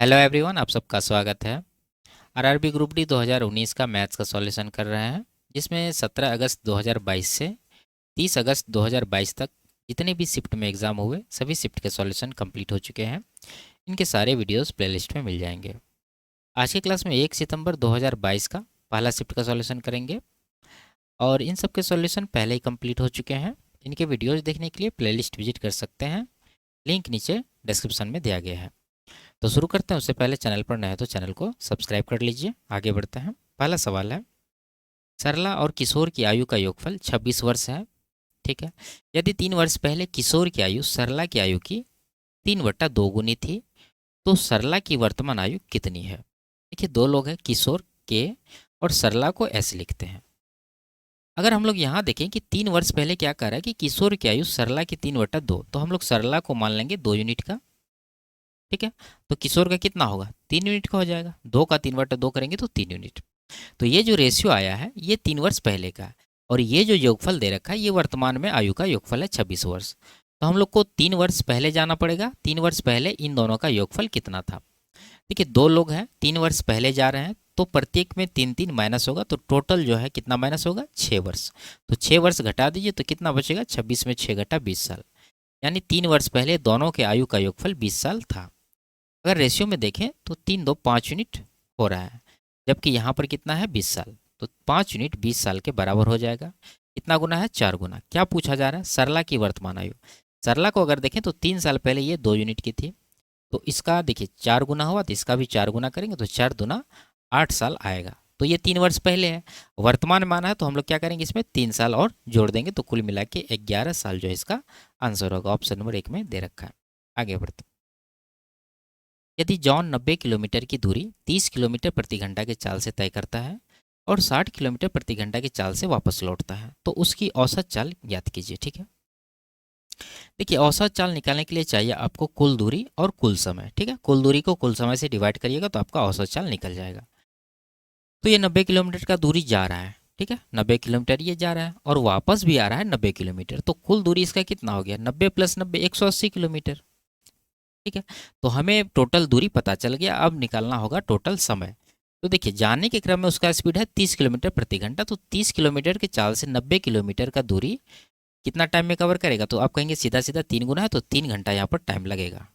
Hello everyone, आप सबका स्वागत है। आरआरबी ग्रुप डी 2019 का मैथ्स का सॉल्यूशन कर रहे हैं, जिसमें 17 अगस्त 2022 से 30 अगस्त 2022 तक जितने भी शिफ्ट में एग्ज़ाम हुए सभी शिफ्ट के सॉल्यूशन कंप्लीट हो चुके हैं। इनके सारे वीडियोस प्लेलिस्ट में मिल जाएंगे। आज की क्लास में 1 सितंबर 2022 का पहला शिफ्ट का सॉल्यूशन करेंगे और इन सब के सॉल्यूशन पहले ही कंप्लीट हो चुके हैं। इनके वीडियोज़ देखने के लिए प्लेलिस्ट विजिट कर सकते हैं, लिंक नीचे डिस्क्रिप्शन में दिया गया है। तो शुरू करते हैं। उससे पहले चैनल पर नए हैं तो चैनल को सब्सक्राइब कर लीजिए। आगे बढ़ते हैं। पहला सवाल है, सरला और किशोर की आयु का योगफल 26 वर्ष है। ठीक है। यदि 3 वर्ष पहले किशोर की आयु सरला की आयु की 3/2 गुनी थी, तो सरला की वर्तमान आयु कितनी है? देखिए, दो लोग हैं, किशोर के और सरला को ऐसे लिखते हैं। अगर हम लोग यहाँ देखें कि 3 वर्ष पहले क्या कर रहा है कि किशोर की आयु सरला की 3/2, तो हम लोग सरला को मान लेंगे 2 यूनिट का। ठीक है। तो किशोर का कितना होगा? 3 यूनिट का हो जाएगा। 2 का 3/2 करेंगे तो 3 यूनिट। तो ये जो रेशियो आया है ये 3 वर्ष पहले का है, और ये जो योगफल दे रखा है ये वर्तमान में आयु का योगफल है 26 वर्ष। तो हम लोग को 3 वर्ष पहले जाना पड़ेगा। 3 वर्ष पहले इन दोनों का योगफल कितना था? देखिए, दो लोग हैं, 3 वर्ष पहले जा रहे हैं, तो प्रत्येक में 3 3 माइनस होगा, तो टोटल जो है कितना माइनस होगा? 6 वर्ष। तो 6 वर्ष घटा दीजिए तो कितना बचेगा? 26 में 6 घटा 20 साल। यानी 3 वर्ष पहले दोनों के आयु का योगफल 20 साल था। अगर रेशियो में देखें तो 3 2 5 यूनिट हो रहा है, जबकि यहाँ पर कितना है? 20 साल। तो 5 यूनिट 20 साल के बराबर हो जाएगा। कितना गुना है? 4 गुना। क्या पूछा जा रहा है? सरला की वर्तमान आयु। सरला को अगर देखें तो 3 साल पहले ये 2 यूनिट की थी, तो इसका देखिए 4 गुना हुआ, तो इसका भी 4 गुना करेंगे तो 4 दूना 8 साल आएगा। तो ये 3 वर्ष पहले है, वर्तमान में आना है, तो हम लोग क्या करेंगे? इसमें 3 साल और जोड़ देंगे, तो कुल मिला के 11 साल जो है इसका आंसर होगा। ऑप्शन नंबर 1 में दे रखा है। आगे बढ़ते। यदि जॉन 90 किलोमीटर की दूरी 30 किलोमीटर प्रति घंटा के चाल से तय करता है और 60 किलोमीटर प्रति घंटा की चाल से वापस लौटता है, तो उसकी औसत चाल ज्ञात कीजिए। ठीक है। देखिए, औसत चाल निकालने के लिए चाहिए आपको कुल दूरी और कुल समय। ठीक है। कुल दूरी को कुल समय से डिवाइड करिएगा तो आपका औसत चाल निकल जाएगा। तो ये 90 किलोमीटर का दूरी जा रहा है। ठीक है। 90 किलोमीटर ये जा रहा है और वापस भी आ रहा है 90 किलोमीटर। तो कुल दूरी इसका कितना हो गया? 90 + 90 180 किलोमीटर। ठीक है। तो हमें टोटल दूरी पता चल गया। अब निकालना होगा टोटल समय। तो देखिए, जाने के क्रम में उसका स्पीड है 30 किलोमीटर प्रति घंटा, तो 30 किलोमीटर के चाल से 90 किलोमीटर का दूरी कितना टाइम में कवर करेगा? तो आप कहेंगे सीधा सीधा 3 गुना है, तो 3 घंटा यहाँ पर टाइम लगेगा।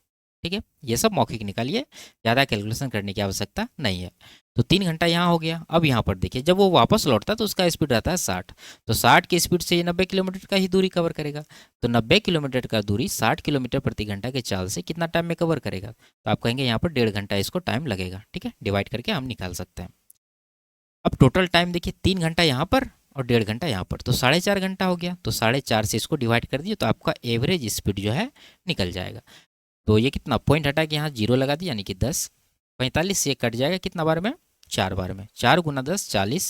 ठीक है। ये सब मौखिक निकालिए, ज़्यादा कैलकुलेशन करने की आवश्यकता नहीं है। तो 3 घंटा यहाँ हो गया। अब यहाँ पर देखिए, जब वो वापस लौटता है तो उसका स्पीड रहता है 60, तो 60 की स्पीड से ये 90 किलोमीटर का ही दूरी कवर करेगा। तो 90 किलोमीटर का दूरी 60 किलोमीटर प्रति घंटा के चाल से कितना टाइम में कवर करेगा? तो आप कहेंगे यहाँ पर 1.5 घंटा इसको टाइम लगेगा। ठीक है। डिवाइड करके हम निकाल सकते हैं। अब टोटल टाइम देखिए, 3 घंटा यहाँ पर और 1.5 घंटा यहाँ पर, तो 4.5 घंटा हो गया। तो 4.5 से इसको डिवाइड कर दिए तो आपका एवरेज स्पीड जो है निकल जाएगा। तो ये कितना पॉइंट हटा के यहाँ 0 लगा दिया, यानी कि 10। 45 से कट जाएगा कितना बार में? 4 बार में। 4 गुना 10 40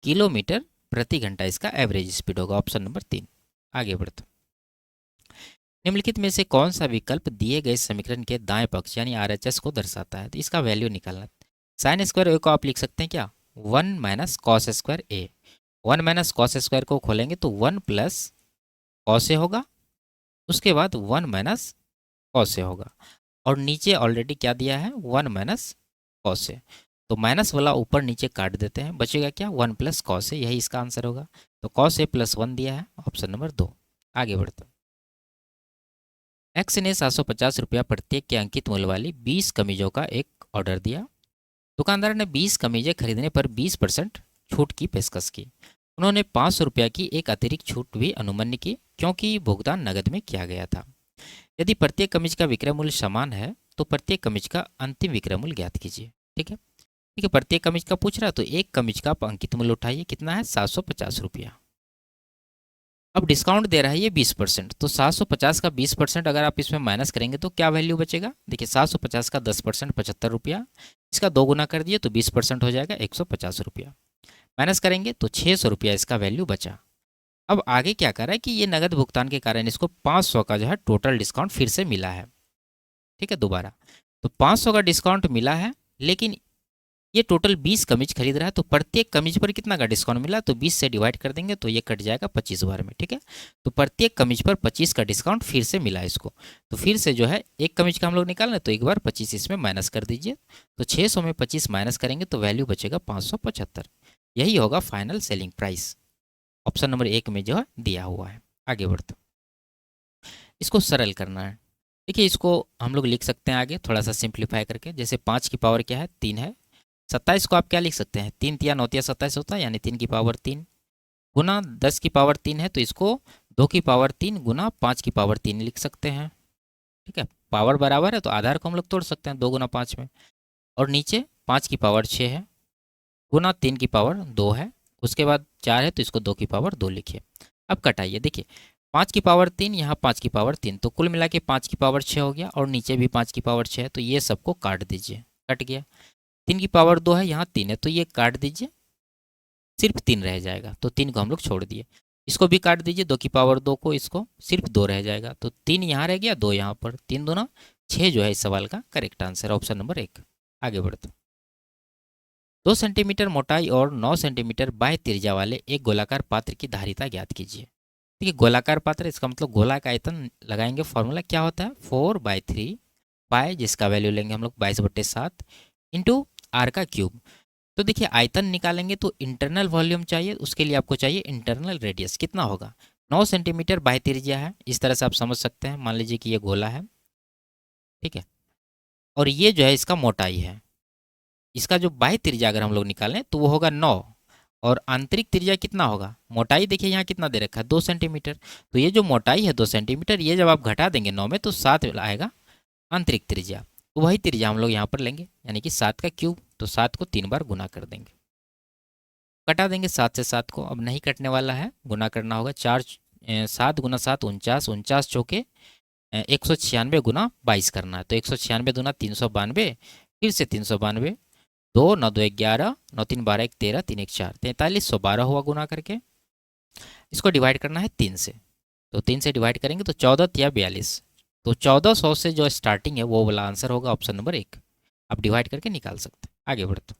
किलोमीटर प्रति घंटा इसका एवरेज स्पीड होगा। Option number 3। आगे बढ़ते। निम्नलिखित में से कौन सा विकल्प दिए गए समीकरण के दाएं पक्ष यानी RHS को दर्शाता है? तो इसका वैल्यू निकालना। साइन स्क्वायर ए को आप लिख सकते हैं क्या? 1 माइनस कॉस स्क्वायर ए। 1 माइनस कॉस स्क्वायर को खोलेंगे तो 1 प्लस कॉस ए होगा, उसके बाद 1 माइनस कॉस ए होगा, और नीचे ऑलरेडी क्या दिया है? 1 माइनस कॉस ए। तो माइनस वाला ऊपर नीचे काट देते हैं, बचेगा क्या? 1 प्लस कॉस ए। यही इसका आंसर होगा। तो कॉस ए प्लस 1 दिया है। Option number 2। आगे बढ़ते हैं। एक्स ने 750 रुपया प्रत्येक के अंकित मूल्य वाली 20 कमीजों का एक ऑर्डर दिया। दुकानदार ने 20 कमीजें खरीदने पर 20% छूट की पेशकश की। उन्होंने 500 रुपया की एक अतिरिक्त छूट भी अनुमन्य की, क्योंकि भुगतान नकद में किया गया था। यदि प्रत्येक कमीज का विक्रय मूल्य समान है तो प्रत्येक कमीज का अंतिम विक्रय मूल्य ज्ञात कीजिए। ठीक है। ठीक है। प्रत्येक कमीज का पूछ रहा है, तो एक कमीज का आप अंकित मूल्य उठाइए। कितना है? 750 रुपया। अब डिस्काउंट दे रहा है ये 20%, तो 750 का 20% अगर आप इसमें माइनस करेंगे तो क्या वैल्यू बचेगा? देखिए, 750 का 10% 75 रुपया, इसका 2 गुना कर दिए तो 20% हो जाएगा 150 रुपया। माइनस करेंगे तो 600 रुपया इसका वैल्यू बचा। अब आगे क्या कर रहा है कि ये नगद भुगतान के कारण इसको 500 का जो है टोटल डिस्काउंट फिर से मिला है। ठीक है। दोबारा तो 500 का डिस्काउंट मिला है, लेकिन ये टोटल 20 कमीज खरीद रहा है, तो प्रत्येक कमीज पर कितना का डिस्काउंट मिला, तो 20 से डिवाइड कर देंगे तो ये कट जाएगा 25 बार में, ठीक है। तो प्रत्येक कमीज पर 25 का डिस्काउंट फिर से मिला इसको। तो फिर से जो है एक कमीज का हम लोग निकाल रहे, तो एक बार 25 इसमें माइनस कर दीजिए। तो 600 में 25 माइनस करेंगे तो वैल्यू बचेगा 575। यही होगा final selling price. Option number 1 में जो है दिया हुआ है। आगे बढ़ते, इसको सरल करना है। देखिए इसको हम लोग लिख सकते हैं आगे थोड़ा सा सिंप्लीफाई करके। जैसे 5 की पावर क्या है, 3 है। 27 को आप क्या लिख सकते हैं, 3 तिया 9 तिया 27 होता है, यानी 3 की पावर 3 गुना 10 की पावर 3 है, तो इसको 2 की पावर 3 गुना 5 की पावर 3 लिख सकते हैं, ठीक है। पावर बराबर है तो आधार को हम लोग तोड़ सकते हैं 2 गुना 5 में। और नीचे 5 की पावर 6 है गुना 3 की पावर 2 है, उसके बाद 4 है तो इसको 2 की पावर 2 लिखिए। अब कटाइए, देखिए 5 की पावर 3 यहाँ 5 की पावर 3, तो कुल मिला के 5 की पावर 6 हो गया, और नीचे भी 5 की पावर 6 है, तो ये सबको काट दीजिए, कट गया। 3 की पावर 2 है, यहाँ 3 है, तो ये काट दीजिए, सिर्फ 3 रह जाएगा, तो 3 को हम लोग छोड़ दिए। इसको भी काट दीजिए, 2 की पावर 2 को, इसको सिर्फ 2 रह जाएगा, तो 3 यहाँ रह गया, 2 यहाँ पर, 3 दूना 6 जो है इस सवाल का करेक्ट आंसर, ऑप्शन नंबर 1। आगे बढ़ते, 2 सेंटीमीटर मोटाई और 9 सेंटीमीटर बाह्य त्रिज्या वाले एक गोलाकार पात्र की धारिता ज्ञात कीजिए। देखिए गोलाकार पात्र, इसका मतलब गोला का आयतन लगाएंगे, फॉर्मूला क्या होता है 4/3 पाई, जिसका वैल्यू लेंगे हम लोग 22/7 इंटू आर का क्यूब। तो देखिए आयतन निकालेंगे तो इंटरनल वॉल्यूम चाहिए, उसके लिए आपको चाहिए इंटरनल रेडियस, कितना होगा 9 सेंटीमीटर बाह्य त्रिज्या है, इस तरह से आप समझ सकते हैं। मान लीजिए कि ये गोला है, ठीक है, और ये जो है इसका मोटाई है। इसका जो बाह्य त्रिज्या अगर हम लोग निकालें तो वो होगा 9, और आंतरिक त्रिज्या कितना होगा, मोटाई देखिए यहाँ कितना दे रखा है 2 सेंटीमीटर, तो ये जो मोटाई है 2 सेंटीमीटर, ये जब आप घटा देंगे 9 में तो 7 आएगा आंतरिक त्रिज्या। तो वही त्रिज्या हम लोग यहाँ पर लेंगे, यानी कि 7 का क्यूब, तो 7 को 3 बार गुना कर देंगे, कटा देंगे 7 से 7 को, अब नहीं कटने वाला है, गुना करना होगा। 7 गुना 7 49, 49 चौके 196 गुना 22 करना है, तो 196 दूना 392, फिर से 392, 2 9 2 11, 9 3 12 1 13, 3 1 4, 4312 हुआ गुना करके। इसको डिवाइड करना है 3 से, तो 3 से डिवाइड करेंगे तो 14 या 42, तो 1400 से जो स्टार्टिंग है वो वाला आंसर होगा ऑप्शन नंबर 1। आप डिवाइड करके निकाल सकते हैं। आगे बढ़ते,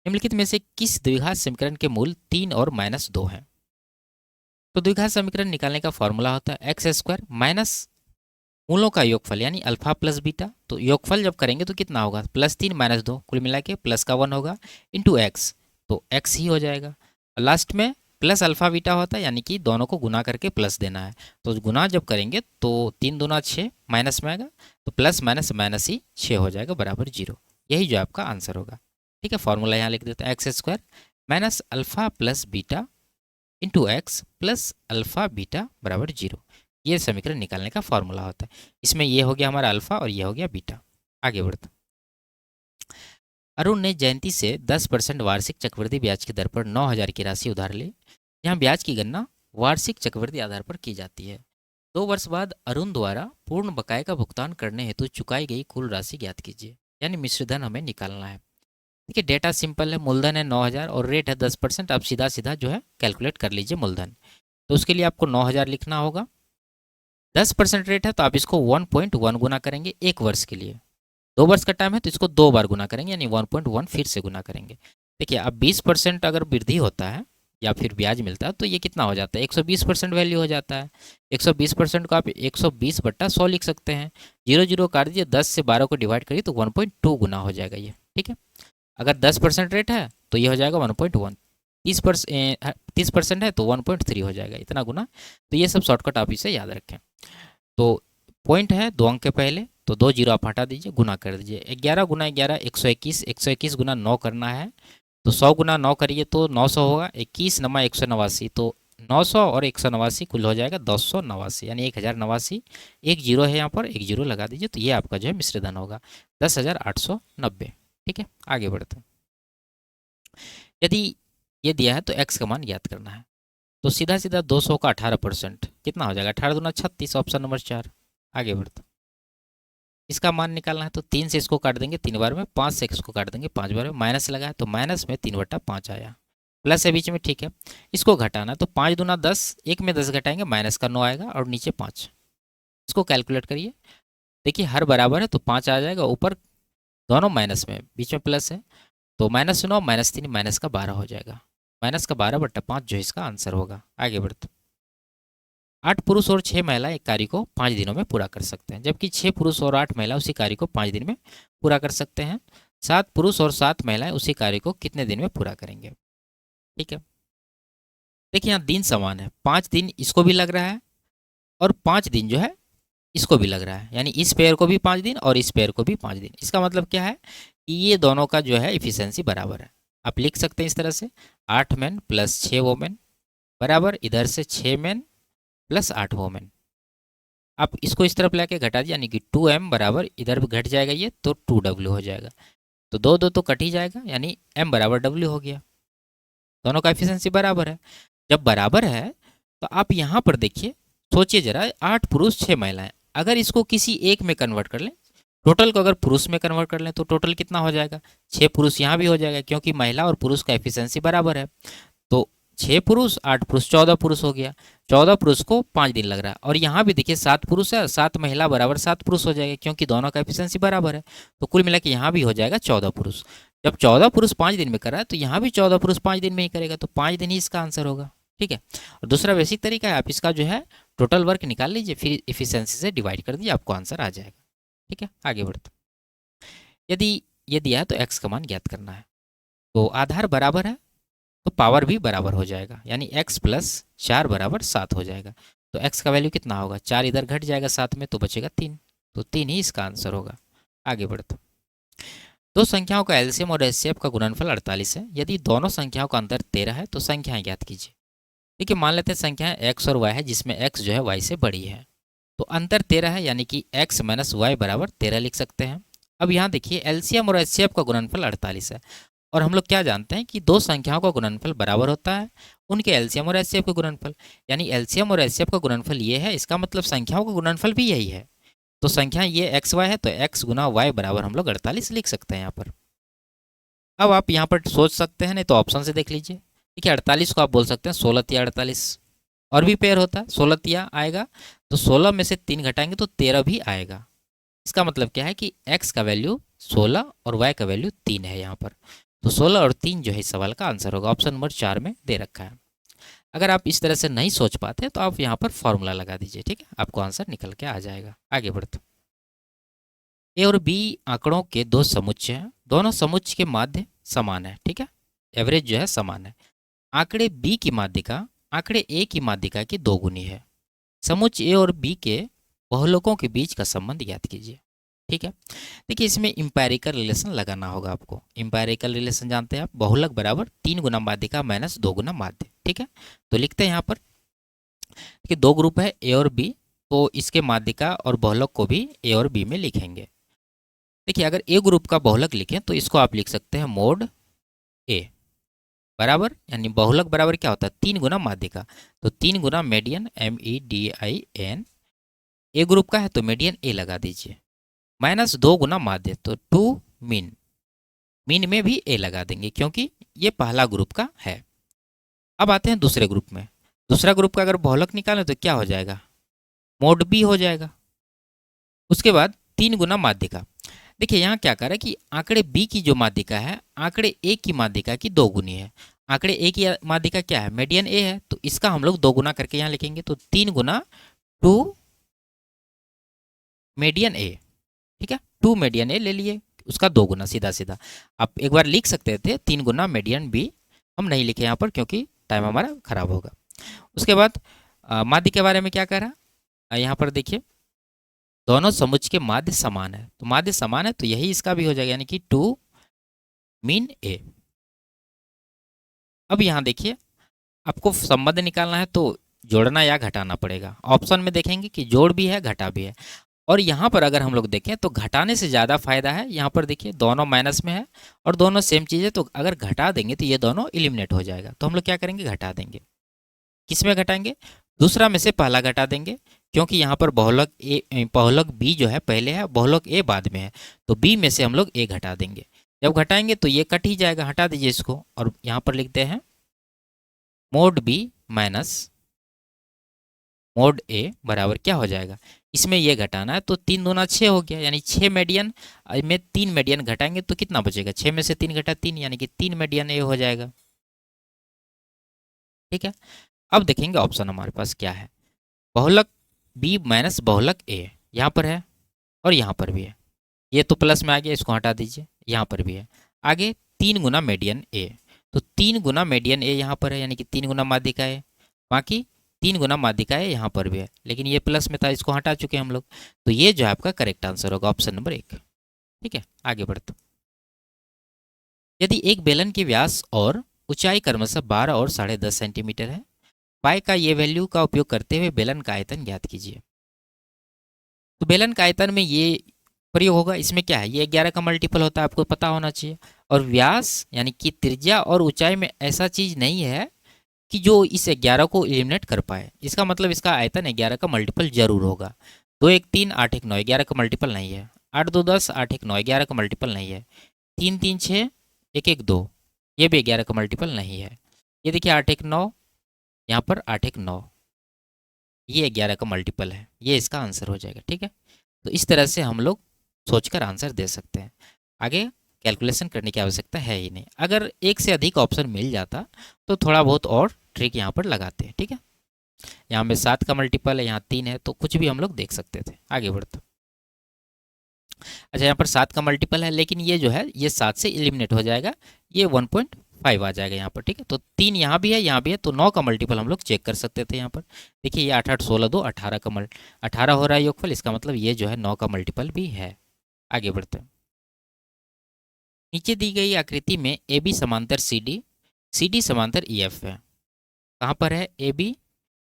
निम्नलिखित में से किस द्विघात समीकरण के मूल 3 और -2 हैं। तो द्विघात समीकरण निकालने का फॉर्मूला होता है x² माइनस मूलों का योगफल, यानी अल्फा प्लस बीटा। तो योगफल जब करेंगे तो कितना होगा, +3 -2, कुल मिला के प्लस का 1 होगा, इंटू एक्स, तो x ही हो जाएगा। लास्ट में प्लस अल्फा बीटा होता है, यानी कि दोनों को गुना करके प्लस देना है। तो गुना जब करेंगे तो 3 दूना 6 माइनस में आएगा, तो प्लस माइनस माइनस ही 6 हो जाएगा बराबर 0। यही जो आपका आंसर होगा, ठीक है। फॉर्मूला यहाँ लिख देते हैं x² minus alpha plus beta into x plus alpha beta बराबर 0। ये समीकरण निकालने का फॉर्मूला होता है। इसमें ये हो गया हमारा अल्फा और ये हो गया बीटा। आगे बढ़ते, अरुण ने जयंती से 10% वार्षिक चक्रवृद्धि ब्याज की दर पर 9,000 की राशि उधार ली। यहाँ ब्याज की गणना वार्षिक चक्रवृद्धि आधार पर की जाती है। 2 वर्ष बाद अरुण द्वारा पूर्ण बकाये का भुगतान करने हेतु चुकाई गई कुल राशि ज्ञात कीजिए, यानी मिश्रधन हमें निकालना है। देखिए डेटा सिंपल है, मूलधन है 9,000 और रेट है 10%। आप सीधा सीधा जो है कैलकुलेट कर लीजिए मूलधन। तो उसके लिए आपको 9,000 लिखना होगा, 10% रेट है तो आप इसको 1.1 गुना करेंगे 1 वर्ष के लिए। 2 वर्ष का टाइम है तो इसको 2 बार गुना करेंगे, यानी 1.1 फिर से गुना करेंगे। देखिए अब 20% अगर वृद्धि होता है या फिर ब्याज मिलता है तो ये कितना हो जाता है, 120% वैल्यू हो जाता है। 120% को आप 120/100 लिख सकते हैं। 0 0 काट दीजिए, 10 से 12 को डिवाइड करिए तो 1.2 गुना हो जाएगा ये, ठीक है। अगर 10% रेट है तो ये हो जाएगा 1.1, 30% है तो 1.3 हो जाएगा, इतना गुना। तो ये सब शॉर्टकट आप इसे याद रखें। तो पॉइंट है 2 अंक के पहले, तो 2 जीरो आप हटा दीजिए, गुना कर दीजिए। 11 गुना 11 121, 121 गुना 9 करना है, तो 100 गुना 9 करिए तो 900 होगा। 21 नमा 189, तो 900 और 189 कुल हो जाएगा 289, यानी 1089। एक जीरो है यहाँ पर, एक जीरो लगा दीजिए, तो ये आपका जो है मिश्रधन होगा 10,890, ठीक है। आगे बढ़ते हैं, यदि ये दिया है तो x का मान ज्ञात करना है। तो सीधा सीधा 200 का 18% कितना हो जाएगा, 18 दूना 36, ऑप्शन नंबर 4। आगे बढ़ते, इसका मान निकालना है तो 3 से इसको काट देंगे 3 बार में, 5 से इसको काट देंगे 5 बार में, माइनस लगा है तो माइनस में 3/5 आया, प्लस है बीच में, ठीक है। इसको घटाना तो 5 दूना 10, एक में 10 घटाएंगे माइनस का 9 आएगा और नीचे 5। इसको कैलकुलेट करिए, देखिए हर बराबर है तो 5 आ जाएगा, ऊपर दोनों माइनस में, बीच में प्लस है, तो -9 -3 -12 हो जाएगा। -12/5 जो इसका आंसर होगा। आगे बढ़ते, 8 पुरुष और 6 महिला एक कार्य को 5 दिनों में पूरा कर सकते हैं, जबकि 6 पुरुष और 8 महिला उसी कार्य को 5 दिन में पूरा कर सकते हैं। 7 पुरुष और 7 महिलाएं उसी कार्य को कितने दिन में पूरा करेंगे? ठीक है, देखिए यहाँ दिन समान है, 5 दिन इसको भी लग रहा है और 5 दिन जो है इसको भी लग रहा है, यानी इस पेयर को भी 5 दिन और इस पेयर को भी 5 दिन। इसका मतलब क्या है कि ये दोनों का जो है इफिशियंसी बराबर है। आप लिख सकते हैं इस तरह से, 8 मैन प्लस 6 वोमेन बराबर इधर से 6 मैन प्लस 8 वोमेन। आप इसको इस तरफ लेके घटा दिया, यानी कि 2m बराबर इधर भी घट जाएगा ये, तो 2w हो जाएगा। तो 2 2 तो कट ही जाएगा, यानी m बराबर w हो गया। दोनों का एफिशिएंसी बराबर है। जब बराबर है तो आप यहाँ पर देखिए, सोचिए जरा, 8 पुरुष 6 महिलाएं, अगर इसको किसी एक में कन्वर्ट कर लें, टोटल को अगर पुरुष में कन्वर्ट कर लें तो टोटल कितना हो जाएगा? 6 पुरुष यहाँ भी हो जाएगा, क्योंकि महिला और पुरुष का एफिशिएंसी बराबर है। तो 6 पुरुष 8 पुरुष 14 पुरुष हो गया। 14 पुरुष को 5 दिन लग रहा है। और यहाँ भी देखिए 7 पुरुष है, 7 महिला बराबर 7 पुरुष हो जाएगा, क्योंकि दोनों का एफिशिएंसी बराबर है। तो कुल मिला के यहाँ भी हो जाएगा 14 पुरुष। जब 14 पुरुष 5 दिन में कर रहा है तो यहाँ भी 14 पुरुष 5 दिन में ही करेगा, तो 5 दिन ही इसका आंसर होगा। ठीक है, और दूसरा बेसिक तरीका है, आप इसका जो है टोटल वर्क निकाल लीजिए, फिर इफिशियंसी से डिवाइड कर दीजिए, आपको आंसर आ जाएगा। ठीक है, आगे बढ़ते, यदि ये दिया है तो x का मान ज्ञात करना है। तो आधार बराबर है तो पावर भी बराबर हो जाएगा, यानी x प्लस 4 बराबर 7 हो जाएगा। तो x का वैल्यू कितना होगा? 4 इधर घट जाएगा 7 में, तो बचेगा 3। तो 3 ही इसका आंसर होगा। आगे बढ़ते, दो संख्याओं का एलसीएम और एचसीएफ का गुणनफल 48 है। यदि दोनों संख्याओं का अंतर 13 है तो संख्याएं ज्ञात कीजिए। देखिए, मान लेते हैं संख्याएं x और y है, जिसमें x जो है y से बड़ी है। तो अंतर 13 है, यानी कि x माइनस वाई बराबर 13 लिख सकते हैं। अब यहाँ देखिए, एलसीएम और एचसीएफ का गुणनफल 48 है, और हम लोग क्या जानते हैं कि दो संख्याओं का गुणनफल बराबर होता है उनके एलसीएम और एचसीएफ का गुणनफल। यानी एलसीएम और एचसीएफ का गुणनफल ये है, इसका मतलब संख्याओं का गुणनफल भी यही है। तो संख्या ये एक्स वाई है, तो x गुना वाई बराबर हम लोग 48 लिख सकते हैं यहाँ पर। अब आप यहाँ पर सोच सकते हैं, नहीं तो ऑप्शन से देख लीजिए। देखिए, 48 को आप बोल सकते हैं 16 तिया 48, और भी पेयर होता है, 16 तिया आएगा, तो 16 में से 3 घटाएंगे तो 13 भी आएगा। इसका मतलब क्या है कि x का वैल्यू 16 और y का वैल्यू 3 है यहाँ पर। तो 16 और 3 जो है इस सवाल का आंसर होगा। ऑप्शन नंबर 4 में दे रखा है। अगर आप इस तरह से नहीं सोच पाते तो आप यहाँ पर फॉर्मूला लगा दीजिए, ठीक है, आपको आंसर निकल के आ जाएगा। आगे बढ़ते, ए और बी आंकड़ों के दो समुच्चय हैं, दोनों समुच्चय के माध्य समान है। ठीक है, एवरेज जो है समान है। आंकड़े बी की माध्यिका आंकड़े ए की माध्यिका की दोगुनी है। समुच्चय ए और बी के बहुलकों के बीच का संबंध ज्ञात कीजिए। ठीक है, देखिए इसमें इंपेरिकल रिलेशन लगाना होगा आपको। इंपेरिकल रिलेशन जानते हैं आप, बहुलक बराबर 3 गुना माध्यिका माइनस 2 गुना माध्य। ठीक है, तो लिखते हैं यहाँ पर कि दो ग्रुप है ए और बी, तो इसके माध्यिका और बहुलक को भी ए और बी में लिखेंगे। देखिए, अगर ए ग्रुप का बहुलक लिखें तो इसको आप लिख सकते हैं मोड ए बराबर, यानी बहुलक बराबर क्या होता है? 3 गुना माध्यिका, तो 3 गुना मीडियन MEDIN। ए ग्रुप का है तो मीडियन ए लगा दीजिए, माइनस 2 गुना माध्य, तो 2 मीन। मीन में भी ए लगा देंगे क्योंकि ये पहला ग्रुप का है। अब आते हैं दूसरे ग्रुप में। दूसरा ग्रुप का अगर बहुलक निकालें तो क्या हो जाएगा? मोड बी हो जाएगा। उसके बाद 3 गुना माध्यिका। देखिए यहाँ क्या कर रहा है कि आंकड़े बी की जो माध्यिका है आंकड़े ए की माध्यिका की 2 गुनी है। आंकड़े ए की माध्यिका क्या है? मीडियन ए है, तो इसका हम लोग 2 गुना करके यहाँ लिखेंगे, तो 3 गुना 2 मीडियन ए। ठीक है, 2 मीडियन ए ले लिए, उसका 2 गुना सीधा सीधा। आप एक बार लिख सकते थे 3 गुना मीडियन बी, हम नहीं लिखे यहाँ पर क्योंकि टाइम हमारा खराब होगा। उसके बाद माध्य के बारे में क्या कह रहा है यहाँ पर देखिए, दोनों समुच्चय के माध्य समान है, तो माध्य समान है तो यही इसका भी हो जाएगा, यानी कि 2 मीन ए। अब यहाँ देखिए, आपको संबंध निकालना है तो जोड़ना या घटाना पड़ेगा। ऑप्शन में देखेंगे कि जोड़ भी है घटा भी है, और यहाँ पर अगर हम लोग देखें तो घटाने से ज़्यादा फायदा है। यहाँ पर देखिए दोनों माइनस में है और दोनों सेम चीज़ है, तो अगर घटा देंगे तो ये दोनों एलिमिनेट हो जाएगा। तो हम लोग क्या करेंगे? घटा देंगे। किस में घटाएंगे? दूसरा में से पहला घटा देंगे, क्योंकि यहाँ पर बहुलक बी जो है पहले है, बहुलक ए बाद में है, तो बी में से हम लोग ए घटा देंगे। जब घटाएंगे तो ये कट ही जाएगा, हटा दीजिए इसको, और यहाँ पर लिखते हैं मोड बी माइनस मोड ए बराबर क्या हो जाएगा? इसमें ये घटाना है, तो 3 दूना 6 हो गया, यानी 6 मीडियन में 3 मीडियन घटाएंगे तो कितना बचेगा, 6 में से 3 घटा 3, यानी कि 3 मीडियन ए हो जाएगा। ठीक है, अब देखेंगे ऑप्शन हमारे पास क्या है। बहुलक बी माइनस बहुलक ए यहाँ पर है और यहाँ पर भी है, ये तो प्लस में आ गया, इसको हटा दीजिए, यहाँ पर भी है। आगे 3 गुना मीडियन ए, तो 3 गुना मीडियन ए यहाँ पर है, यानी कि 3 गुना माध्यिका ए, बाकी 3 गुना माध्यिका ए यहाँ पर भी है, लेकिन ये प्लस में था, इसको हटा चुके हैं हम लोग। तो ये जो है आपका करेक्ट आंसर होगा, ऑप्शन नंबर 1। ठीक है, आगे बढ़ते। यदि एक बेलन की व्यास और ऊंचाई क्रमशः 12 और 10.5 सेंटीमीटर है, पाई का ये वैल्यू का उपयोग करते हुए बेलन का आयतन ज्ञात कीजिए। तो बेलन का आयतन में ये प्रयोग होगा, इसमें क्या है, ये 11 का मल्टीपल होता है, आपको पता होना चाहिए। और व्यास यानी कि त्रिज्या और ऊंचाई में ऐसा चीज नहीं है कि जो इस 11 को एलिमिनेट कर पाए, इसका मतलब इसका आयतन 11 का मल्टीपल जरूर होगा। 2 1 3 8 1 9 11 का मल्टीपल नहीं है। 8 2 10 8 1 9 11 का मल्टीपल नहीं है। 3 3 6 1 1 2 ये भी 11 का मल्टीपल नहीं है। ये देखिए 8 1 9, यहाँ पर 8 1 9, ये 11 का मल्टीपल है, ये इसका आंसर हो जाएगा। ठीक है, तो इस तरह से हम लोग सोचकर आंसर दे सकते हैं, आगे कैलकुलेशन करने की आवश्यकता है ही नहीं। अगर एक से अधिक ऑप्शन मिल जाता तो थोड़ा बहुत और ट्रिक यहाँ पर लगाते हैं। ठीक है, यहाँ में 7 का मल्टीपल है, यहाँ 3 है, तो कुछ भी हम लोग देख सकते थे। आगे बढ़ते। अच्छा, यहाँ पर 7 का मल्टीपल है, लेकिन ये जो है ये 7 से एलिमिनेट हो जाएगा, ये 1.5 आ जाएगा यहाँ पर। ठीक है, तो 3 यहाँ भी है, यहाँ भी है, तो 9 का मल्टीपल हम लोग चेक कर सकते थे यहाँ पर। देखिए ये 8 8 16 2 18 का 18 हो रहा है योगफल, इसका मतलब ये जो है 9 का मल्टीपल भी है। आगे बढ़ते हैं। नीचे दी गई आकृति में ए बी समांतर सी डी समांतर ई एफ है। कहाँ पर है ए बी,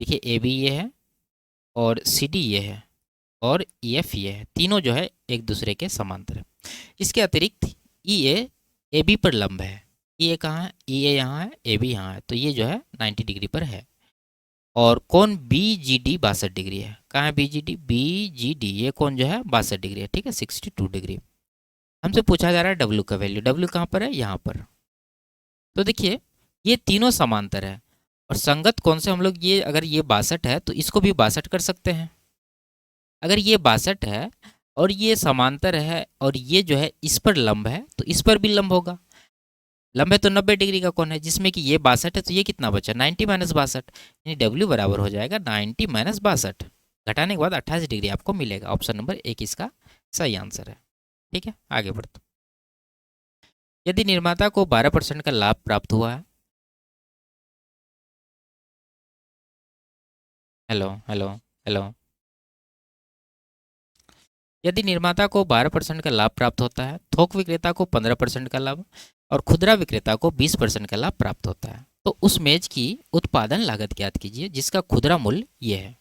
देखिए ए बी ये है और सी डी ये है और ई एफ ये है, तीनों जो है एक दूसरे के समांतर है। इसके अतिरिक्त ई ए बी पर लंब है। ई ए कहाँ है, ई ए यहाँ है, ए बी यहाँ है, तो ये जो है 90 डिग्री पर है। और कौन बी जी डी 62 डिग्री है। कहाँ है बी जी डी ये कौन जो है 62 डिग्री है। ठीक है, 62 डिग्री। हमसे पूछा जा रहा है डब्ल्यू का वैल्यू, डब्ल्यू कहाँ पर है, यहाँ पर। तो देखिए ये तीनों समांतर है और संगत कौन से हम लोग, ये अगर ये 62 है तो इसको भी 62 कर सकते हैं। अगर ये 62 है और ये समांतर है और ये जो है इस पर लंब है तो इस पर भी लंब होगा। लंब है तो 90 डिग्री का कौन है, जिसमें कि ये 62 है, तो ये कितना बचा 90 माइनस 62, यानी डब्ल्यू बराबर हो जाएगा 90 माइनस 62, घटाने के बाद 28 डिग्री आपको मिलेगा। ऑप्शन नंबर 1 इसका सही आंसर है। ठीक है, आगे बढ़ते। यदि निर्माता को 12% का लाभ प्राप्त हुआ है, हेलो हेलो हेलो, यदि निर्माता को 12% का लाभ प्राप्त होता है, थोक विक्रेता को 15% का लाभ और खुदरा विक्रेता को 20% का लाभ प्राप्त होता है, तो उस मेज की उत्पादन लागत ज्ञात कीजिए जिसका खुदरा मूल्य ये है।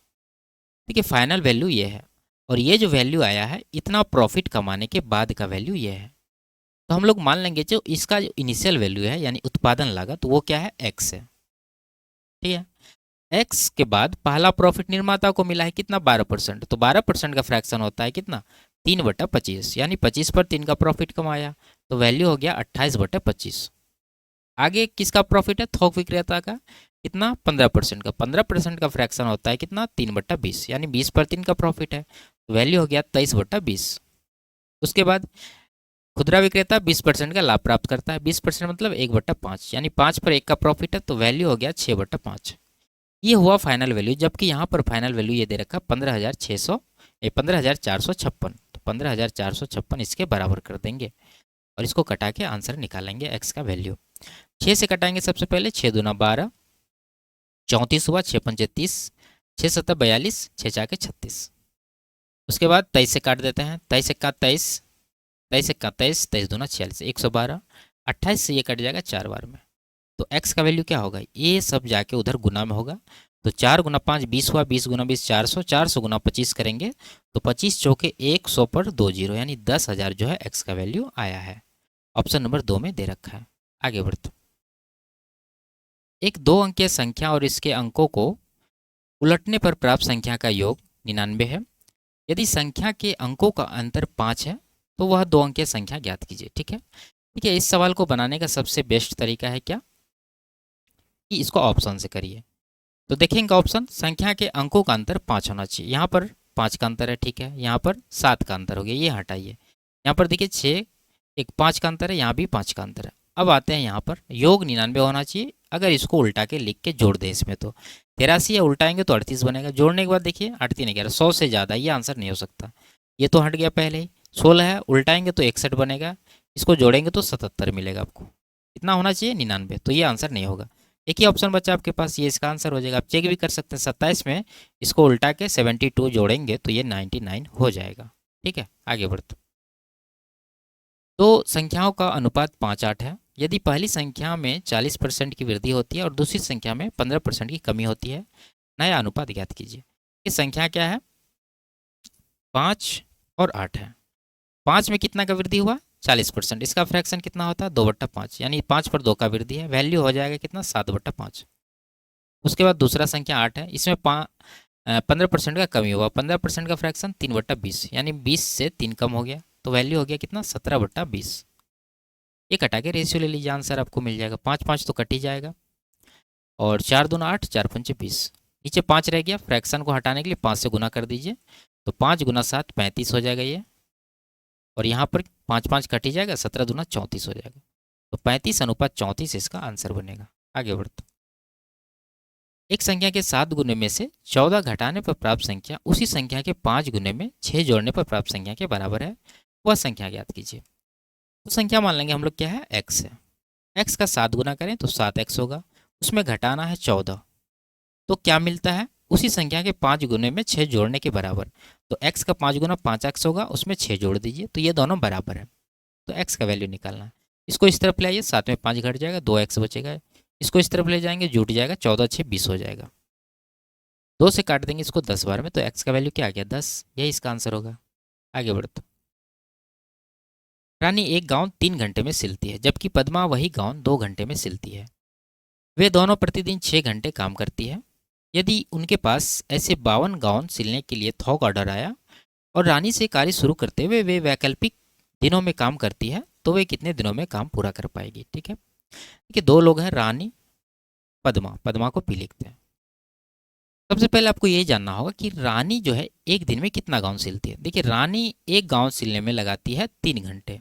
ठीक है, फाइनल वैल्यू ये है और ये जो वैल्यू आया है इतना प्रॉफिट कमाने के बाद का वैल्यू ये है। तो हम लोग मान लेंगे जो इसका जो इनिशियल वैल्यू है यानी उत्पादन लागत वो क्या है, एक्स है। ठीक है, एक्स के बाद पहला प्रॉफिट निर्माता को मिला है कितना 12%, तो 12% का फ्रैक्शन होता है कितना 3/25, यानी 25 पर 3 का प्रॉफिट कमाया, तो वैल्यू हो गया 28/25। आगे किसका प्रॉफिट है, थोक विक्रेता का, कितना 15% का, 15% का फ्रैक्शन होता है कितना 3/20, यानी 20 पर 3 का प्रॉफिट है, तो वैल्यू हो गया 23/20। उसके बाद खुदरा विक्रेता 20% का लाभ प्राप्त करता है, 20% मतलब 1/5, यानी 5 पर 1 का प्रॉफिट है, तो वैल्यू हो गया 6/5। ये हुआ फाइनल वैल्यू, जबकि यहाँ पर फाइनल वैल्यू ये दे रखा 15,456, तो 15,456 इसके बराबर कर देंगे और इसको कटा के आंसर निकालेंगे एक्स का वैल्यू। 6 से कटाएंगे सबसे पहले, 6 दूना 12, 34 हुआ, 6 पंचे 30, 6 7 42, 6 4 36। उसके बाद 23 से काट देते हैं, 23 1 23, 23 1 23, 23 दूना 46, 112, 28 से ये कट जाएगा 4 बार में, तो x का वैल्यू क्या होगा, ये सब जाके उधर गुना में होगा, तो 4 गुना 5 20 हुआ, 20 गुना 20 400, 400 गुना 25 करेंगे तो 25 चौके 100 पर 2 जीरो, यानी 10,000 जो है x का वैल्यू आया है। ऑप्शन नंबर 2 में दे रखा है। आगे बढ़ते। एक 2 अंकीय संख्या और इसके अंकों को उलटने पर प्राप्त संख्या का योग 99 है। यदि संख्या के अंकों का अंतर 5 है तो वह 2 अंकीय संख्या ज्ञात कीजिए। ठीक है, ठीक है, इस सवाल को बनाने का सबसे बेस्ट तरीका है क्या कि इसको ऑप्शन से करिए। तो देखेंगे ऑप्शन, संख्या के अंकों का अंतर 5 होना चाहिए, यहाँ पर 5 का अंतर है, ठीक है। यहाँ पर 7 का अंतर हो गया, ये हटाइए। यहाँ पर देखिए 6, एक 5 का अंतर है, यहाँ भी 5 का अंतर है। अब आते हैं यहाँ पर योग 99 होना चाहिए, अगर इसको उल्टा के लिख के जोड़ दें इसमें तो 83 है, उल्टाएंगे तो 38 बनेगा। जोड़ने के बाद देखिए 38 नहीं कह रहा, 100 से ज़्यादा, ये आंसर नहीं हो सकता, ये तो हट गया पहले ही। 16 है, उल्टाएंगे तो 61 बनेगा, इसको जोड़ेंगे तो 77 मिलेगा आपको। इतना होना चाहिए 99, तो ये आंसर नहीं होगा। एक ही ऑप्शन बचा आपके पास, ये इसका आंसर हो जाएगा। आप चेक भी कर सकते हैं, 27 में इसको उल्टा के 72 जोड़ेंगे तो ये 99 हो जाएगा, ठीक है। आगे बढ़ते, तो संख्याओं का अनुपात 5:8 है। यदि पहली संख्या में 40% की वृद्धि होती है और दूसरी संख्या में 15% की कमी होती है, नया अनुपात ज्ञात कीजिए। ये संख्या क्या है? 5 और 8 है। 5 में कितना का वृद्धि हुआ? 40%। इसका फ्रैक्शन कितना होता है? 2/5, यानी 5 पर 2 का वृद्धि है, वैल्यू हो जाएगा कितना? 7/5। उसके बाद दूसरा संख्या 8 है, इसमें 15% का कमी हुआ, 15% का फ्रैक्शन 3/20, यानी 20 से 3 कम हो गया, तो वैल्यू हो गया कितना? 17/20। ये कटा के रेशियो ले लीजिए, आंसर आपको मिल जाएगा। 5 5 तो कट ही जाएगा, और 4 दूना 8, 4 पंचे 20, नीचे 5 रह गया, फ्रैक्शन को हटाने के लिए 5 से गुना कर दीजिए, तो 5 गुना 7 35 हो जाएगा ये, और यहाँ पर 5 5 कट ही जाएगा, 17 दूना 34 हो जाएगा, तो 35:34 इसका आंसर बनेगा। आगे बढ़ते, एक संख्या के 7 गुने में से 14 घटाने पर प्राप्त संख्या उसी संख्या के 5 गुने में 6 जोड़ने पर प्राप्त संख्या के बराबर है, वह संख्या ज्ञात कीजिए। तो संख्या मान लेंगे हम लोग क्या है? x है। x का 7 गुना करें तो 7x होगा, उसमें घटाना है 14, तो क्या मिलता है? उसी संख्या के 5 गुने में 6 जोड़ने के बराबर, तो x का 5 गुना 5x होगा, उसमें 6 जोड़ दीजिए, तो ये दोनों बराबर है, तो x का वैल्यू निकालना है। इसको इस तरफ ले आइए, 7 में 5 घट जाएगा, 2x बचेगा, इसको इस तरफ ले जाएंगे, जुट जाएगा, 14 6 20 हो जाएगा, 2 से काट देंगे इसको 10 बार में, तो x का वैल्यू क्या आ गया? 10, यही इसका आंसर होगा। आगे बढ़ते, रानी एक गाउन 3 घंटे में सिलती है, जबकि पद्मा वही गाउन 2 घंटे में सिलती है। वे दोनों प्रतिदिन 6 घंटे काम करती है। यदि उनके पास ऐसे 52 गाउन सिलने के लिए थोक ऑर्डर आया और रानी से कार्य शुरू करते हुए वे वैकल्पिक दिनों में काम करती है, तो वे कितने दिनों में काम पूरा कर पाएगी? ठीक है, देखिए 2 लोग हैं, रानी, पद्मा। पद्मा को पी लिखते हैं। सबसे पहले आपको ये जानना होगा कि रानी जो है एक दिन में कितना गाउन सिलती है। देखिए रानी एक गाउन सिलने में लगाती है 3 घंटे,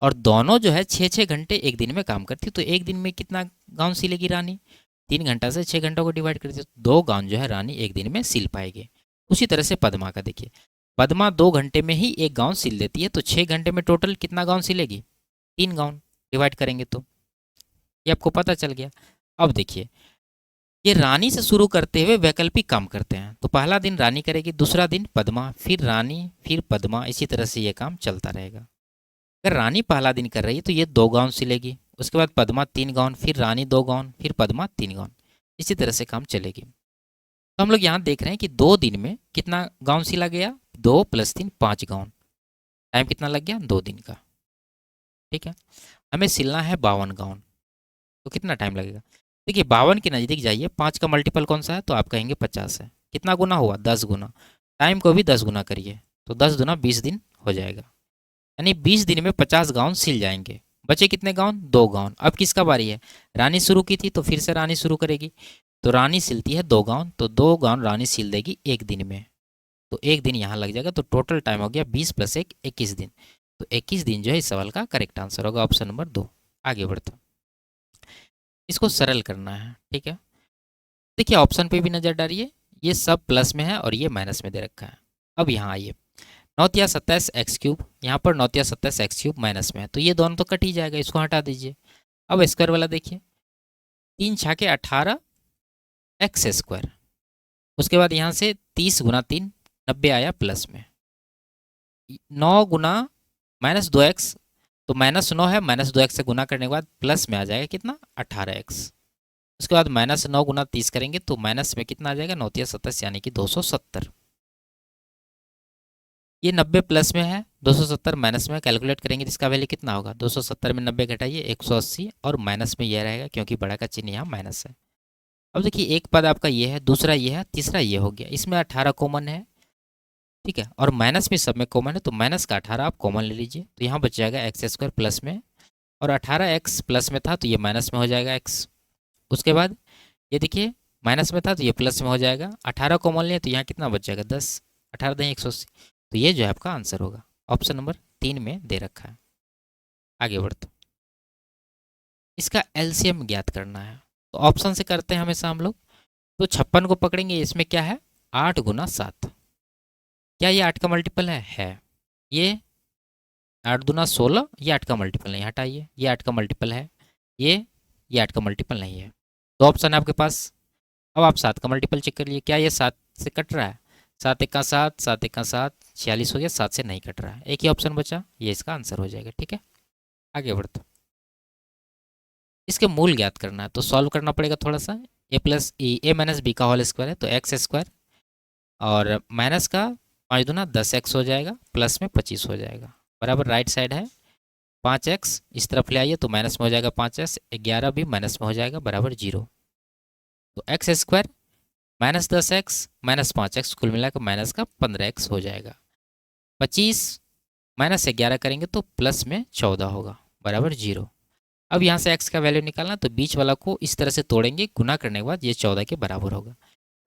और दोनों जो है 6 घंटे एक दिन में काम करती है, तो एक दिन में कितना गाउन सिलेगी रानी? 3 घंटा से 6 घंटों को डिवाइड करती है, 2 गाउन जो है रानी एक दिन में सिल पाएगी। उसी तरह से पद्मा का देखिए, पद्मा 2 घंटे में ही एक गाउन सिल देती है, तो 6 घंटे में टोटल कितना गाउन सिलेगी? 3 गाउन, डिवाइड करेंगे तो ये आपको पता चल गया। अब देखिए, ये रानी से शुरू करते हुए वैकल्पिक काम करते हैं, तो पहला दिन रानी करेगी, दूसरा दिन पद्मा, फिर रानी, फिर पद्मा, इसी तरह से ये काम चलता रहेगा। अगर रानी पहला दिन कर रही है तो ये 2 गाउन सिलेगी, उसके बाद पद्मा 3 गाउन, फिर रानी 2 गाउन, फिर पद्मा 3 गाउन, इसी तरह से काम चलेगी। तो हम लोग यहाँ देख रहे हैं कि 2 दिन में कितना गाउन सिला गया? 2 + 3 5 गाउन। टाइम कितना लग गया? 2 दिन का। ठीक है, हमें सिलना है 52 गाउन, तो कितना टाइम लगेगा? देखिए 52 के नज़दीक जाइए, 5 का मल्टीपल कौन सा है? तो आप कहेंगे 50 है। कितना गुना हुआ? 10 गुना। टाइम को भी 10 गुना करिए, तो 10 दुना 20 दिन हो जाएगा, यानी 20 दिन में 50 गाउन सिल जाएंगे। बचे कितने गाउन? 2 गाउन। अब किसका बारी है? रानी शुरू की थी, तो फिर से रानी शुरू करेगी, तो रानी सिलती है 2 गाउन, तो 2 गाउन रानी सिल देगी एक दिन में, तो एक दिन यहाँ लग जाएगा, तो टोटल टाइम हो गया 20 + 1 21 दिन, तो 21 दिन जो है इस सवाल का करेक्ट आंसर होगा, ऑप्शन नंबर 2। आगे बढ़ते, इसको सरल करना है। ठीक है, देखिए ऑप्शन पे भी नज़र डालिए, ये सब प्लस में है और ये माइनस में दे रखा है। अब यहाँ आइए, 9 × 27x³, यहाँ पर 9 × 27x³ माइनस में है, तो ये दोनों तो कट ही जाएगा, इसको हटा दीजिए। अब स्क्वायर वाला देखिए, 3 × 6 = 18x², उसके बाद यहाँ से 30 × 3 90 आया प्लस में, 9 गुना -2x, तो -9 है, -2x से गुना करने के बाद प्लस में आ जाएगा कितना? 18x। उसके बाद -9 × 30 करेंगे तो माइनस में कितना आ जाएगा? 9 × 27 यानी कि 270। ये 90 प्लस में है, 270 माइनस में, कैलकुलेट करेंगे तो इसका वैल्यू कितना होगा? 270 में 90 घटाइए 180, और माइनस में ये रहेगा क्योंकि बड़ा का चिन्ह यहाँ माइनस है। अब देखिए एक पद आपका ये है, दूसरा ये है, तीसरा ये हो गया, इसमें 18 कॉमन है, ठीक है, और माइनस में सब में कॉमन है, तो माइनस का 18 आप कॉमन ले लीजिए, तो यहाँ बच जाएगा x² प्लस में, और 18x प्लस में था तो ये माइनस में हो जाएगा x। उसके बाद ये देखिए माइनस में था तो ये प्लस में हो जाएगा, 18 कॉमन लें तो यहाँ कितना बच जाएगा? 10। 18 दें 180, तो ये जो है आपका आंसर होगा। ऑप्शन नंबर 3 में दे रखा है। आगे बढ़ते, इसका एलसीएम ज्ञात करना है। तो ऑप्शन से करते हैं हमेशा हम लोग। तो 56 को पकड़ेंगे, इसमें क्या है 8 गुना 7, क्या ये 8 का मल्टीपल है? ये 8 दूना 16, ये 8 का मल्टीपल नहीं, हटाइए, ये 8 का मल्टीपल है। ये 8 का मल्टीपल नहीं है। दो ऑप्शन है आपके पास। अब आप 7 का मल्टीपल चेक कर लिए, क्या ये 7 से कट रहा है? 7 एक का 7, 7 एक का 7, 46 हो गया, 7 से नहीं कट रहा है। एक ही ऑप्शन बचा, ये इसका आंसर हो जाएगा। ठीक है, आगे बढ़ते, इसके मूल ज्ञात करना है। तो सॉल्व करना पड़ेगा थोड़ा सा। ए प्लस ए माइनस बी का होल स्क्वायर है, तो एक्स स्क्वायर, और माइनस का 5 दूना 10x हो जाएगा, प्लस में 25 हो जाएगा, बराबर राइट साइड है 5x, इस तरफ ले आइए तो माइनस में हो जाएगा 5x, 11 भी माइनस में हो जाएगा, बराबर 0। तो x square minus 10x minus 5x, कुल मिलाकर माइनस का 15x हो जाएगा। 25 माइनस 11 करेंगे तो प्लस में 14 होगा, बराबर 0। अब यहाँ से x का वैल्यू निकालना, तो बीच वाला को इस तरह से तोड़ेंगे, गुना करने के बाद ये 14 के बराबर होगा।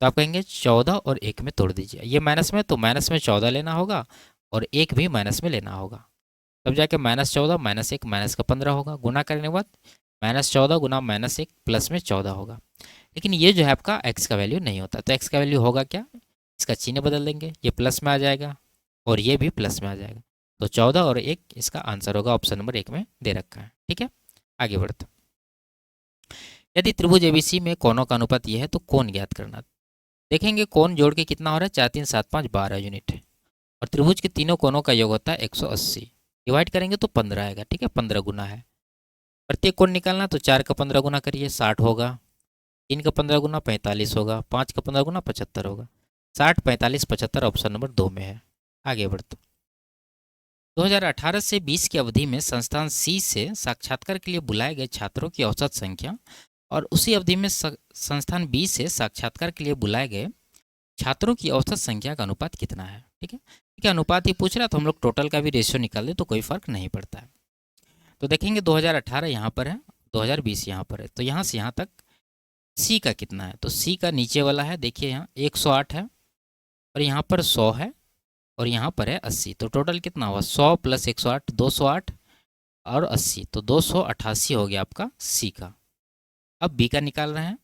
तो आप कहेंगे 14 और 1 में तोड़ दीजिए, ये माइनस में, तो माइनस में 14 लेना होगा और 1 भी माइनस में लेना होगा, तब जाके -14 -1 माइनस का 15 होगा। गुना करने के बाद -14 गुना -1 प्लस में 14 होगा। लेकिन ये जो है आपका x का वैल्यू नहीं होता, तो x का वैल्यू होगा क्या, इसका चिन्ह बदल देंगे, ये प्लस में आ जाएगा और ये भी प्लस में आ जाएगा। तो 14 और 1 इसका आंसर होगा, ऑप्शन नंबर 1 में दे रखा है। ठीक है, आगे बढ़ते, यदि त्रिभुज एबीसी में कोणों का अनुपात ये है तो कोण ज्ञात करना। देखेंगे कोण जोड़ के कितना हो रहा है, 4 3 7 5 12 यूनिट है, और त्रिभुज के तीनों कोणों का योग होता है 180। डिवाइड करेंगे तो 15 आएगा। ठीक है, 15 गुना है। प्रत्येक कोण निकालना, तो 4 का 15 गुना करिए 60 होगा, 3 का 15 गुना 45 होगा, 5 का 15 गुना 75 होगा। 60 45 75 ऑप्शन नंबर 2 में है। आगे बढ़ते, 2018 से 20 की अवधि में संस्थान सी से साक्षात्कार के लिए बुलाए गए छात्रों की औसत संख्या और उसी अवधि में संस्थान बी से साक्षात्कार के लिए बुलाए गए छात्रों की औसत संख्या का अनुपात कितना है। ठीक है, ठीक है, अनुपात ही पूछ रहा, तो हम लोग टोटल का भी रेशियो निकाल दें तो कोई फर्क नहीं पड़ता है। तो देखेंगे 2018 यहाँ पर है, 2020 यहाँ पर है, तो यहाँ से यहाँ तक सी का कितना है, तो सी का नीचे वाला है, देखिए यहाँ 108 है, और यहाँ पर 100 है, और यहाँ पर है 80, तो टोटल कितना हुआ 100 प्लस 108 208 और 80, तो 288 हो गया आपका सी का। अब बी का निकाल रहे हैं,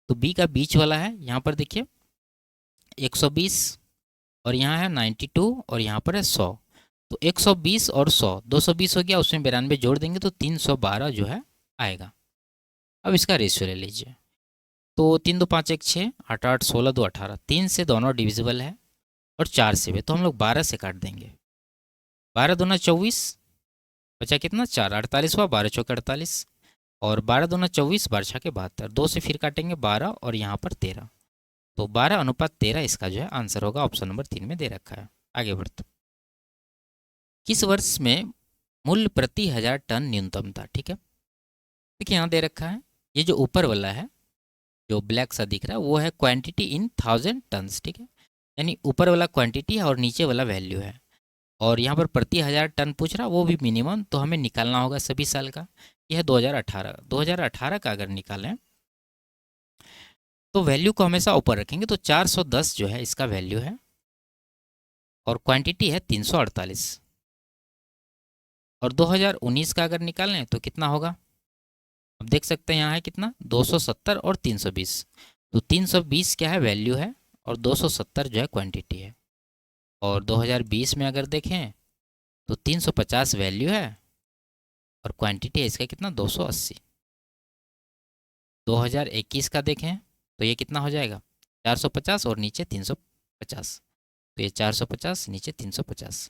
तो बी का बीच वाला है, यहाँ पर देखिए 120 और यहाँ है 92 और यहाँ पर है 100, तो 120 और 100 220 हो गया, उसमें 92 जोड़ देंगे तो 312 जो है आएगा। अब इसका रेशियो ले लीजिए, तो 3 2 5 1 6 8 8 16 2 18, 3 से दोनों डिविजिबल है और 4 से भी, तो हम लोग 12 से काट देंगे। 12 दूना 24, बचा कितना 4, 48 हुआ, 12 चौके 48, और 12 दूना 24, 12 छके 72, 2 से फिर काटेंगे 12 और यहाँ पर 13, तो 12:13 इसका जो है आंसर होगा, ऑप्शन नंबर 3 में दे रखा है। आगे बढ़ते, किस वर्ष में मूल्य प्रति 1000 टन न्यूनतम था। ठीक है, देखिए यहाँ दे रखा है, ये जो ऊपर वाला है जो ब्लैक सा दिख रहा है वो है क्वांटिटी इन 1000 टन्स। ठीक है, यानी ऊपर वाला क्वांटिटी है और नीचे वाला वैल्यू है, और यहाँ पर प्रति 1000 टन पूछ रहा, वो भी मिनिमम, तो हमें निकालना होगा सभी साल का। यह है 2018 का अगर निकालें तो वैल्यू को हमेशा ऊपर रखेंगे, तो 410 जो है इसका वैल्यू है, और क्वांटिटी है 348, और 2019 का अगर निकालें तो कितना होगा, अब देख सकते हैं यहाँ है कितना 270 और 320, तो 320 क्या है वैल्यू है, और 270 जो है क्वांटिटी है। और 2020 में अगर देखें तो 350 वैल्यू है और क्वांटिटी है इसका कितना 280। 2021 का देखें तो ये कितना हो जाएगा 450 और नीचे 350, तो ये 450 नीचे 350।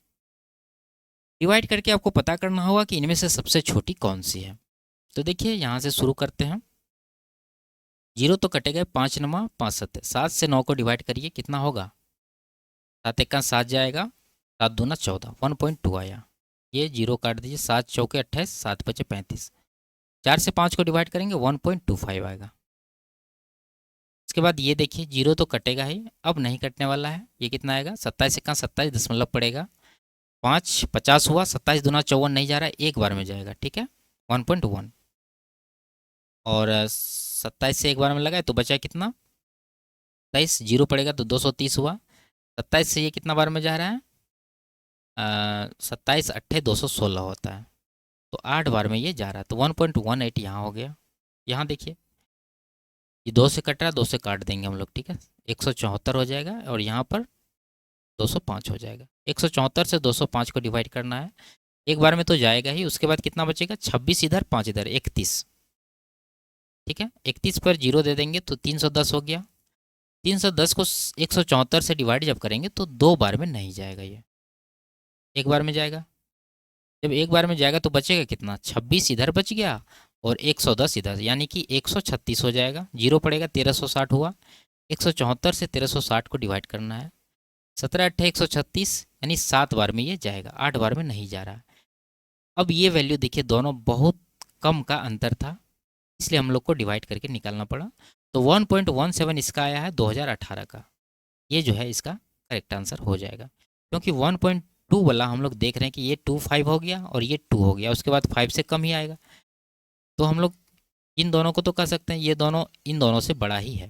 डिवाइड करके आपको पता करना होगा कि इनमें से सबसे छोटी कौन सी है। तो देखिए यहाँ से शुरू करते हैं, 0 तो कटेगा, 5 नमा 5 7, 7 से 9 को डिवाइड करिए कितना होगा, 7 1 7 जाएगा, 7 दूना 14, 1.2 आया, ये 0 काट दीजिए, 7 चौके 28, 7 बचे 35, 4 से 5 को डिवाइड करेंगे 1.25 आएगा। इसके बाद ये देखिए 0 तो कटेगा ही, अब नहीं कटने वाला है, ये कितना आएगा 27 1 27 दशमलव पड़ेगा, 5 50 हुआ, 27 दूना 54 नहीं जा रहा है, एक बार में जाएगा। ठीक है, 1.1, और 27 से एक बार में लगाए तो बचा कितना 27, 0 पड़ेगा तो 230 हुआ, 27 से ये कितना बार में जा रहा है? 27 अट्ठे 216 होता है, तो 8 बार में ये जा रहा है, तो 1.18 यहाँ हो गया। यहाँ देखिए ये 2 से कट रहा है, 2 से काट देंगे हम लोग, ठीक है, 174 हो जाएगा और यहाँ पर 205 हो जाएगा। 174 से 205 को डिवाइड करना है, एक बार में तो जाएगा ही, उसके बाद कितना बचेगा? 26 इधर 5 इधर, 31, ठीक है। 31 पर जीरो दे देंगे तो 310 हो गया। 310 को 174 से डिवाइड जब करेंगे तो 2 बार में नहीं जाएगा, ये एक बार में जाएगा। जब एक बार में जाएगा तो बचेगा कितना? 26 इधर बच गया और 110 इधर, यानी कि 136 हो जाएगा। जीरो पड़ेगा, 1360 हुआ। 174 से 1360 को डिवाइड करना है, 17 अट्ठे 136, यानी 7 बार में ये जाएगा, 8 बार में नहीं जा रहा है। अब ये वैल्यू देखिए, दोनों बहुत कम का अंतर था, इसलिए हम लोग को डिवाइड करके निकालना पड़ा। तो 1.17 इसका आया है 2018 का, ये जो है इसका करेक्ट आंसर हो जाएगा। क्योंकि 1.2 वाला हम लोग देख रहे हैं कि ये 25 हो गया और ये 2 हो गया, उसके बाद 5 से कम ही आएगा, तो हम लोग इन दोनों को तो कह सकते हैं ये दोनों इन दोनों से बड़ा ही है,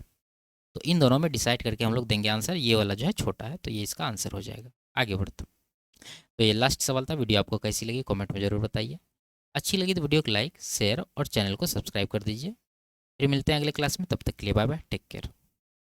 तो इन दोनों में डिसाइड करके हम लोग देंगे आंसर। ये वाला जो है छोटा है, तो ये इसका आंसर हो जाएगा। आगे बढ़ते, तो ये लास्ट सवाल था। वीडियो आपको कैसी लगी कमेंट में ज़रूर बताइए। अच्छी लगी तो वीडियो को लाइक शेयर और चैनल को सब्सक्राइब कर दीजिए। फिर मिलते हैं अगले क्लास में, तब तक के लिए बाय बाय, टेक केयर।